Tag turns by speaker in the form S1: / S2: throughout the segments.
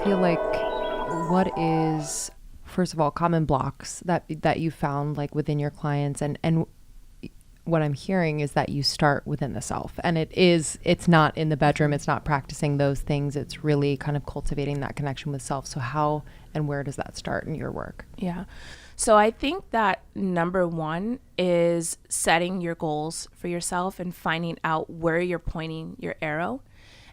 S1: feel like what is, first of all, common blocks that you found like within your clients, and what I'm hearing is that you start within the self, and it's not in the bedroom, it's not practicing those things, it's really kind of cultivating that connection with self. So how and where does that start in your work?
S2: Yeah. So I think that number one is setting your goals for yourself and finding out where you're pointing your arrow.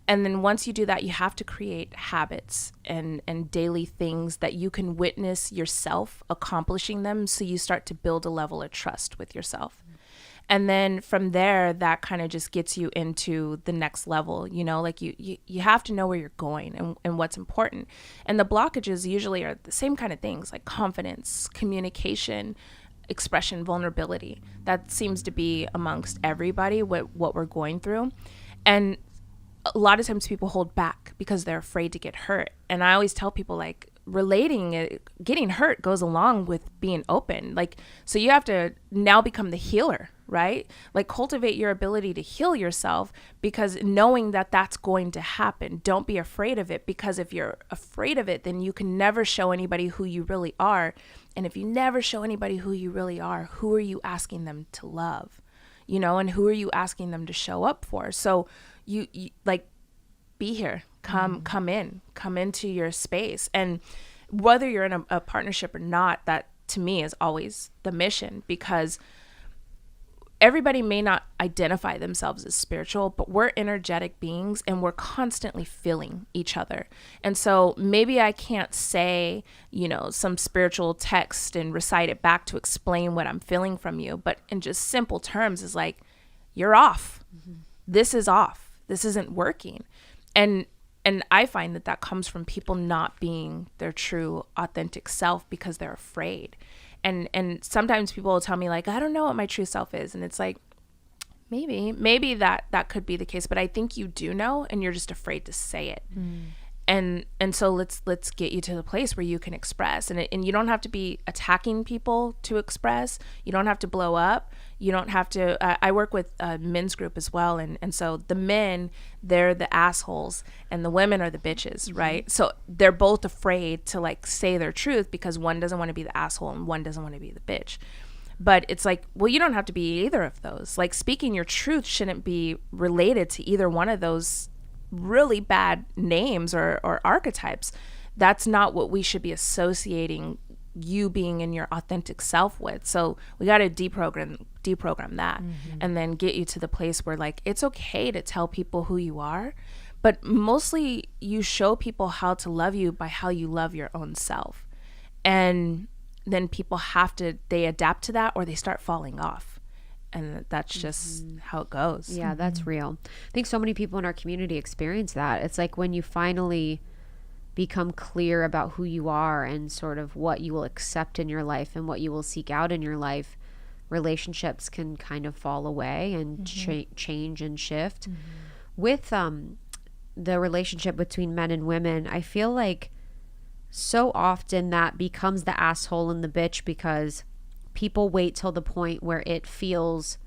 S2: And then once you do that, you have to create habits and daily things that you can witness yourself accomplishing them, so you start to build a level of trust with yourself. And then from there, that kind of just gets you into the next level, you know, like you have to know where you're going and what's important. And the blockages usually are the same kind of things, like confidence, communication, expression, vulnerability. That seems to be amongst everybody what we're going through. And a lot of times people hold back because they're afraid to get hurt. And I always tell people, like, getting hurt goes along with being open. Like, so you have to now become the healer, right? Like, cultivate your ability to heal yourself, because knowing that that's going to happen, don't be afraid of it, because if you're afraid of it, then you can never show anybody who you really are. And if you never show anybody who you really are, who are you asking them to love? You know, and who are you asking them to show up for? So you like, be here, come into your space. And whether you're in a partnership or not, that to me is always the mission, because everybody may not identify themselves as spiritual, but we're energetic beings and we're constantly feeling each other. And so maybe I can't say, you know, some spiritual text and recite it back to explain what I'm feeling from you, but in just simple terms is like, you're off. This is off. This isn't working. And I find that comes from people not being their true authentic self because they're afraid. And sometimes people will tell me, like, I don't know what my true self is. And it's like, maybe that could be the case, but I think you do know, and you're just afraid to say it. And so let's get you to the place where you can express, and you don't have to be attacking people to express. You don't have to blow up. You don't have to. I work with a men's group as well, and so the men, they're the assholes, and the women are the bitches, right? So they're both afraid to like say their truth, because one doesn't want to be the asshole and one doesn't want to be the bitch. But it's like, well, you don't have to be either of those. Like, speaking your truth shouldn't be related to either one of those really bad names or archetypes. That's not what we should be associating you being in your authentic self with. So we got to deprogram that, and then get you to the place where, like, it's okay to tell people who you are, but mostly you show people how to love you by how you love your own self. And then people they adapt to that, or they start falling off. And that's just how it goes.
S3: Yeah, that's real. I think so many people in our community experience that. It's like when you finally become clear about who you are and sort of what you will accept in your life and what you will seek out in your life, relationships can kind of fall away and change and shift. With the relationship between men and women, I feel like so often that becomes the asshole and the bitch, because people wait till the point where it feels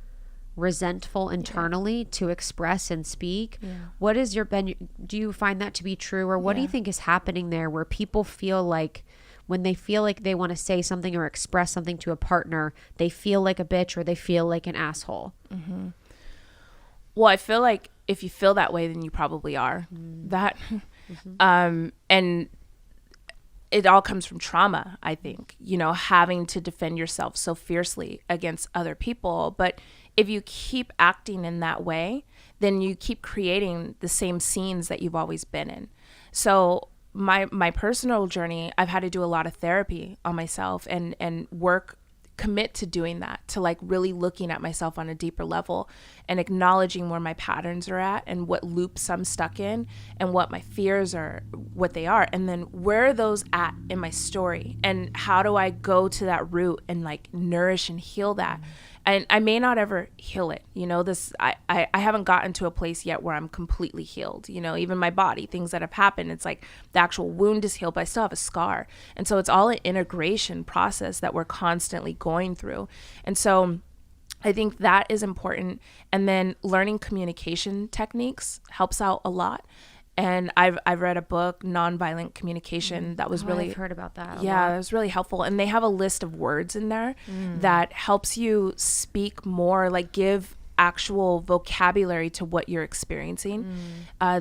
S3: resentful internally to express and speak. What is do you find that to be true, or what do you think is happening there, where people feel like when they feel like they want to say something or express something to a partner, they feel like a bitch or they feel like an asshole?
S2: Well, I feel like if you feel that way, then you probably are that. And it all comes from trauma, I think, you know, having to defend yourself so fiercely against other people. But if you keep acting in that way, then you keep creating the same scenes that you've always been in. So my personal journey, I've had to do a lot of therapy on myself and commit to doing that, to like really looking at myself on a deeper level and acknowledging where my patterns are at and what loops I'm stuck in and what my fears are, what they are, and then where are those at in my story, and how do I go to that root and like nourish and heal that. And I may not ever heal it, you know, I haven't gotten to a place yet where I'm completely healed, you know, even my body, things that have happened, it's like the actual wound is healed, but I still have a scar. And so it's all an integration process that we're constantly going through. And so I think that is important. And then learning communication techniques helps out a lot. And I've read a book, Nonviolent Communication, that was really,
S3: I've heard about that.
S2: Yeah, that was really helpful. And they have a list of words in there that helps you speak more, like give actual vocabulary to what you're experiencing.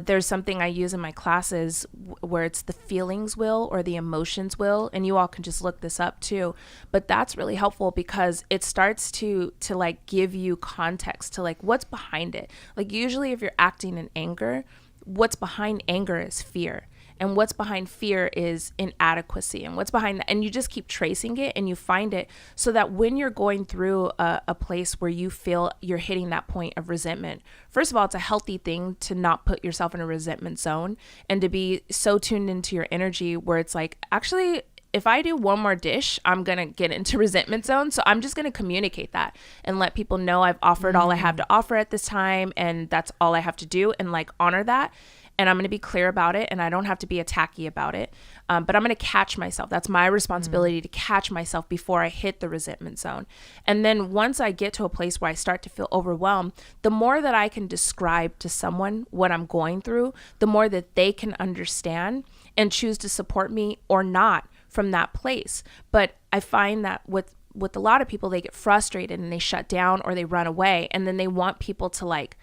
S2: There's something I use in my classes where it's the feelings wheel or the emotions wheel, and you all can just look this up too. But that's really helpful because it starts to like give you context to like what's behind it. Like usually if you're acting in anger, what's behind anger is fear. And what's behind fear is inadequacy, and what's behind that, and you just keep tracing it and you find it, so that when you're going through a place where you feel you're hitting that point of resentment, first of all, it's a healthy thing to not put yourself in a resentment zone and to be so tuned into your energy where it's like, actually, if I do one more dish, I'm going to get into resentment zone. So I'm just going to communicate that and let people know I've offered all I have to offer at this time, and that's all I have to do, and like honor that. And I'm going to be clear about it, and I don't have to be attacky about it. But I'm going to catch myself. That's my responsibility to catch myself before I hit the resentment zone. And then once I get to a place where I start to feel overwhelmed, the more that I can describe to someone what I'm going through, the more that they can understand and choose to support me or not from that place. But I find that with a lot of people, they get frustrated and they shut down or they run away, and then they want people to like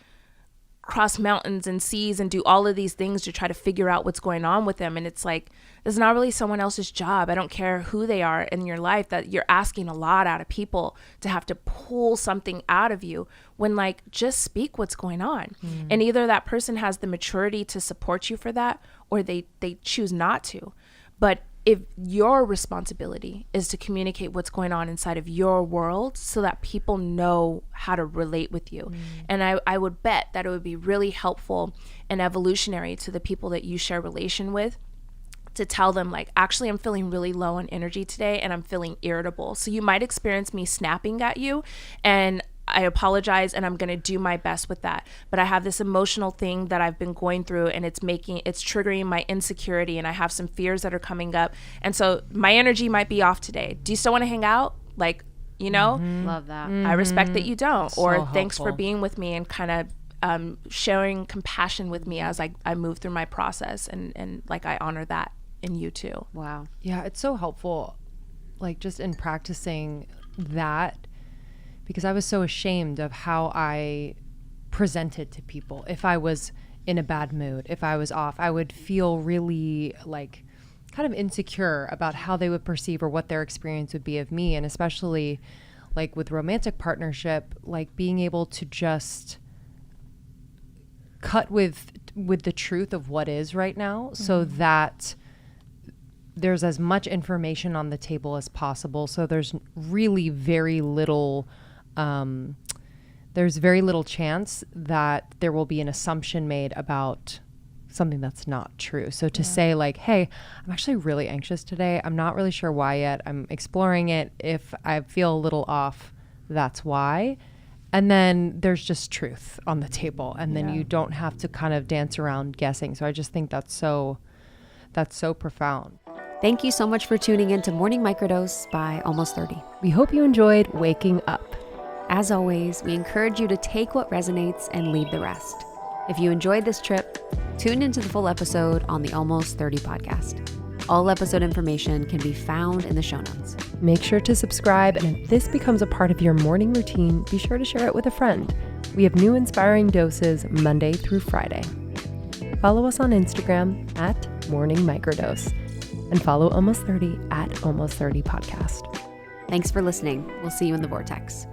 S2: cross mountains and seas and do all of these things to try to figure out what's going on with them. And it's like, it's not really someone else's job. I don't care who they are in your life, that you're asking a lot out of people to have to pull something out of you, when like, just speak what's going on. And either that person has the maturity to support you for that, or they choose not to. But if your responsibility is to communicate what's going on inside of your world so that people know how to relate with you. And I would bet that it would be really helpful and evolutionary to the people that you share relation with, to tell them like, actually, I'm feeling really low on energy today and I'm feeling irritable. So you might experience me snapping at you, and I apologize, and I'm going to do my best with that. But I have this emotional thing that I've been going through, and it's triggering my insecurity, and I have some fears that are coming up. And so my energy might be off today. Do you still want to hang out? Like, you know,
S3: Love that.
S2: I respect that you don't,
S1: So
S2: or thanks for
S1: helpful.
S2: being with me and kind of sharing compassion with me as I move through my process. And like, I honor that in you too.
S3: Wow.
S1: Yeah, it's so helpful, like just in practicing that, because I was so ashamed of how I presented to people. If I was in a bad mood, if I was off, I would feel really like kind of insecure about how they would perceive or what their experience would be of me. And especially like with romantic partnership, like being able to just cut with the truth of what is right now, so that there's as much information on the table as possible. So there's really very little there's very little chance that there will be an assumption made about something that's not true. So to say like, hey, I'm actually really anxious today. I'm not really sure why yet. I'm exploring it. If I feel a little off, that's why. And then there's just truth on the table. And then you don't have to kind of dance around guessing. So I just think that's so profound.
S3: Thank you so much for tuning in to Morning Microdose by Almost 30.
S1: We hope you enjoyed waking up.
S3: As always, we encourage you to take what resonates and leave the rest. If you enjoyed this trip, tune into the full episode on the Almost 30 podcast. All episode information can be found in the show notes.
S1: Make sure to subscribe, and if this becomes a part of your morning routine, be sure to share it with a friend. We have new inspiring doses Monday through Friday. Follow us on Instagram at Morning Microdose, and follow Almost 30 at Almost 30 Podcast.
S3: Thanks for listening. We'll see you in the vortex.